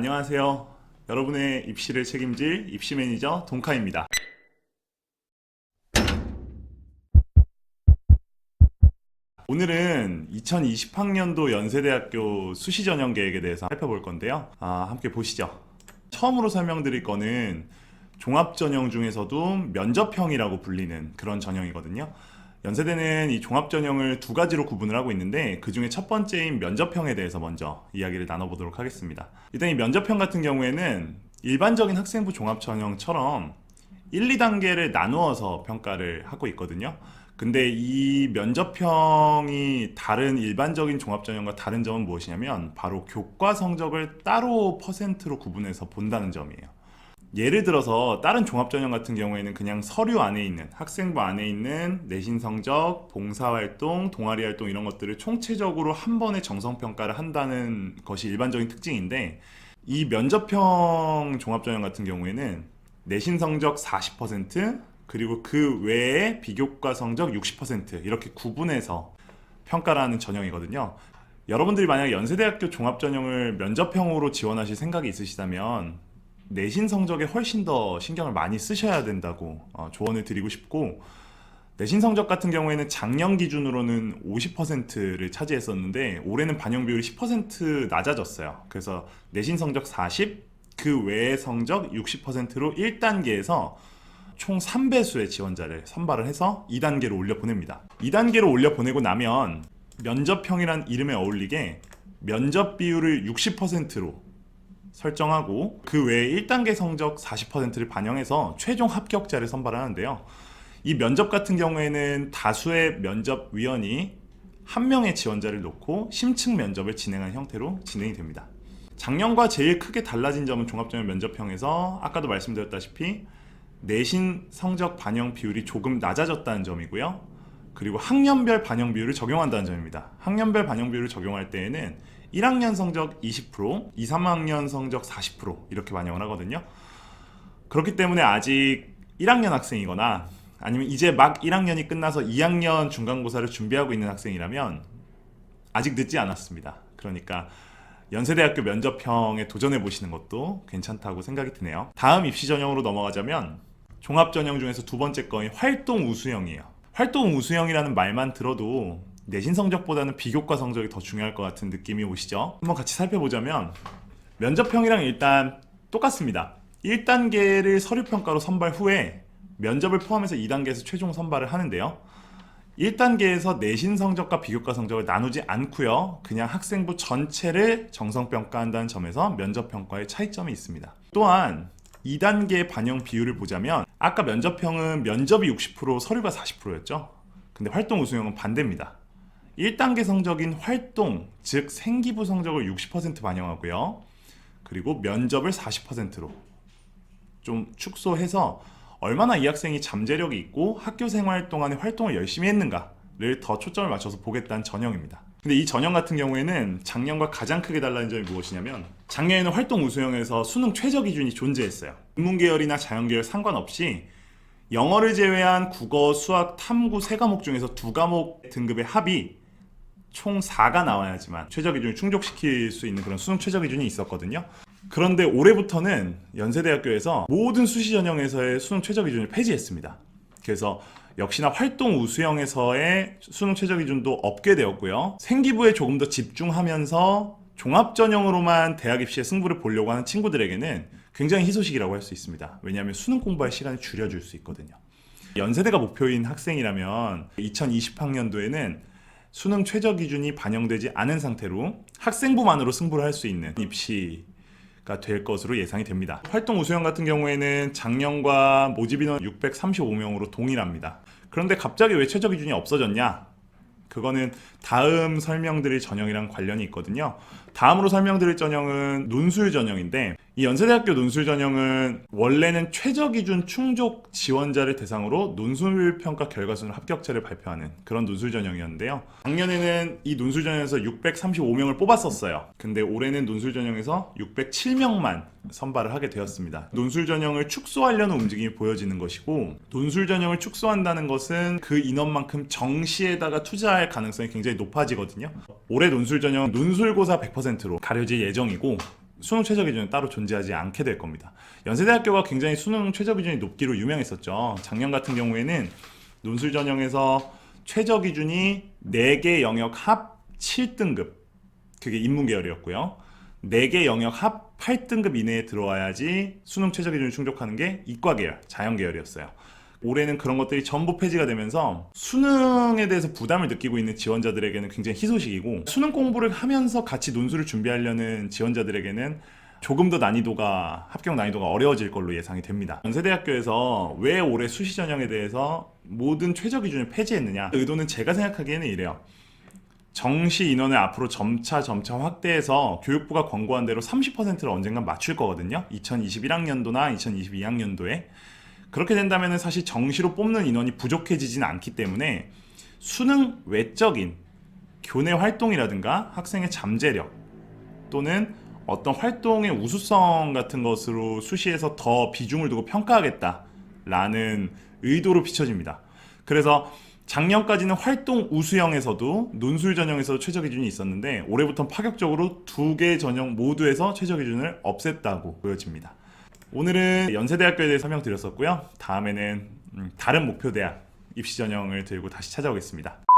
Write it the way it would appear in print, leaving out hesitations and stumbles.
안녕하세요. 여러분의 입시를 책임질 입시 매니저 동카입니다. 오늘은 2020학년도 연세대학교 수시 전형 계획에 대해서 살펴볼 건데요. 함께 보시죠. 처음으로 설명드릴 거는 종합 전형 중에서도 면접형이라고 불리는 그런 전형이거든요. 연세대는 이 종합 전형을 두 가지로 구분을 하고 있는데 그 중에 첫 번째인 면접형에 대해서 먼저 이야기를 나눠보도록 하겠습니다. 일단 이 면접형 같은 경우에는 일반적인 학생부 종합 전형처럼 1, 2단계를 나누어서 평가를 하고 있거든요. 근데 이 면접형이 다른 일반적인 종합 전형과 다른 점은 무엇이냐면 바로 교과 성적을 따로 퍼센트로 구분해서 본다는 점이에요. 예를 들어서 다른 종합전형 같은 경우에는 그냥 서류 안에 있는 학생부 안에 있는 내신 성적, 봉사활동, 동아리활동 이런 것들을 총체적으로 한 번에 정성평가를 한다는 것이 일반적인 특징인데 이 면접형 종합전형 같은 경우에는 내신 성적 40% 그리고 그 외에 비교과 성적 60% 이렇게 구분해서 평가를 하는 전형이거든요. 여러분들이 만약 연세대학교 종합전형을 면접형으로 지원하실 생각이 있으시다면 내신 성적에 훨씬 더 신경을 많이 쓰셔야 된다고 조언을 드리고 싶고, 내신 성적 같은 경우에는 작년 기준으로는 50%를 차지했었는데 올해는 반영 비율이 10% 낮아졌어요. 그래서 내신 성적 40, 그 외의 성적 60%로 1단계에서 총 3배수의 지원자를 선발을 해서 2단계로 올려보냅니다. 2단계로 올려보내고 나면 면접형이란 이름에 어울리게 면접 비율을 60%로 설정하고 그 외에 1단계 성적 40%를 반영해서 최종 합격자를 선발하는데요. 이 면접 같은 경우에는 다수의 면접위원이 한 명의 지원자를 놓고 심층 면접을 진행한 형태로 진행이 됩니다. 작년과 제일 크게 달라진 점은 종합전형 면접형에서 아까도 말씀드렸다시피 내신 성적 반영 비율이 조금 낮아졌다는 점이고요. 그리고 학년별 반영 비율을 적용한다는 점입니다. 학년별 반영 비율을 적용할 때에는 1학년 성적 20%, 2, 3학년 성적 40% 이렇게 반영을 하거든요. 그렇기 때문에 아직 1학년 학생이거나 아니면 이제 막 1학년이 끝나서 2학년 중간고사를 준비하고 있는 학생이라면 아직 늦지 않았습니다. 그러니까 연세대학교 면접형에 도전해 보시는 것도 괜찮다고 생각이 드네요. 다음 입시 전형으로 넘어가자면 종합 전형 중에서 두 번째 거인 활동 우수형이에요. 활동 우수형이라는 말만 들어도 내신 성적보다는 비교과 성적이 더 중요할 것 같은 느낌이 오시죠? 한번 같이 살펴보자면 면접형이랑 일단 똑같습니다. 1단계를 서류평가로 선발 후에 면접을 포함해서 2단계에서 최종 선발을 하는데요. 1단계에서 내신 성적과 비교과 성적을 나누지 않고요. 그냥 학생부 전체를 정성평가한다는 점에서 면접평가의 차이점이 있습니다. 또한 2단계 반영 비율을 보자면 아까 면접형은 면접이 60%, 서류가 40%였죠? 근데 활동 우수형은 반대입니다. 1단계 성적인 활동, 즉 생기부 성적을 60% 반영하고요. 그리고 면접을 40%로 좀 축소해서 얼마나 이 학생이 잠재력이 있고 학교 생활 동안에 활동을 열심히 했는가를 더 초점을 맞춰서 보겠다는 전형입니다. 근데 이 전형 같은 경우에는 작년과 가장 크게 달라진 점이 무엇이냐면 작년에는 활동 우수형에서 수능 최저 기준이 존재했어요. 인문계열이나 자연계열 상관없이 영어를 제외한 국어, 수학, 탐구 세 과목 중에서 두 과목 등급의 합이 총 4가 나와야지만 최저 기준을 충족시킬 수 있는 그런 수능 최저 기준이 있었거든요. 그런데 올해부터는 연세대학교에서 모든 수시 전형에서의 수능 최저 기준을 폐지했습니다. 그래서 역시나 활동 우수형에서의 수능 최저 기준도 없게 되었고요. 생기부에 조금 더 집중하면서 종합 전형으로만 대학 입시의 승부를 보려고 하는 친구들에게는 굉장히 희소식이라고 할 수 있습니다. 왜냐하면 수능 공부할 시간을 줄여줄 수 있거든요. 연세대가 목표인 학생이라면 2020학년도에는 수능 최저 기준이 반영되지 않은 상태로 학생부만으로 승부를 할 수 있는 입시가 될 것으로 예상이 됩니다. 활동 우수형 같은 경우에는 작년과 모집 인원 635명으로 동일합니다. 그런데 갑자기 왜 최저 기준이 없어졌냐? 그거는 다음 설명드릴 전형이랑 관련이 있거든요. 다음으로 설명드릴 전형은 논술 전형인데 이 연세대학교 논술 전형은 원래는 최저 기준 충족 지원자를 대상으로 논술 평가 결과 순으로 합격자를 발표하는 그런 논술 전형이었는데요. 작년에는 이 논술 전형에서 635명을 뽑았었어요. 근데 올해는 논술 전형에서 607명만 선발을 하게 되었습니다. 논술 전형을 축소하려는 움직임이 보여지는 것이고, 논술 전형을 축소한다는 것은 그 인원만큼 정시에다가 투자할 가능성이 굉장히 높아지거든요. 올해 논술 전형은 논술고사 100%로 가려질 예정이고, 수능 최저 기준은 따로 존재하지 않게 될 겁니다. 연세대학교가 굉장히 수능 최저 기준이 높기로 유명했었죠. 작년 같은 경우에는 논술 전형에서 최저 기준이 4개 영역 합 7등급, 그게 인문 계열이었고요. 4개 영역 합 8등급 이내에 들어와야지 수능 최저 기준을 충족하는 게 이과 계열, 자연 계열이었어요. 올해는 그런 것들이 전부 폐지가 되면서 수능에 대해서 부담을 느끼고 있는 지원자들에게는 굉장히 희소식이고, 수능 공부를 하면서 같이 논술을 준비하려는 지원자들에게는 조금 더 합격 난이도가 어려워질 걸로 예상이 됩니다. 연세대학교에서 왜 올해 수시 전형에 대해서 모든 최저 기준을 폐지했느냐? 의도는 제가 생각하기에는 이래요. 정시 인원을 앞으로 점차 확대해서 교육부가 권고한 대로 30%를 언젠간 맞출 거거든요. 2021학년도나 2022학년도에. 그렇게 된다면 사실 정시로 뽑는 인원이 부족해지진 않기 때문에 수능 외적인 교내 활동이라든가 학생의 잠재력 또는 어떤 활동의 우수성 같은 것으로 수시에서 더 비중을 두고 평가하겠다라는 의도로 비춰집니다. 그래서 작년까지는 활동 우수형에서도 논술 전형에서도 최저 기준이 있었는데 올해부터는 파격적으로 2개 전형 모두에서 최저 기준을 없앴다고 보여집니다. 오늘은 연세대학교에 대해 설명드렸었고요. 다음에는 다른 목표 대학 입시 전형을 들고 다시 찾아오겠습니다.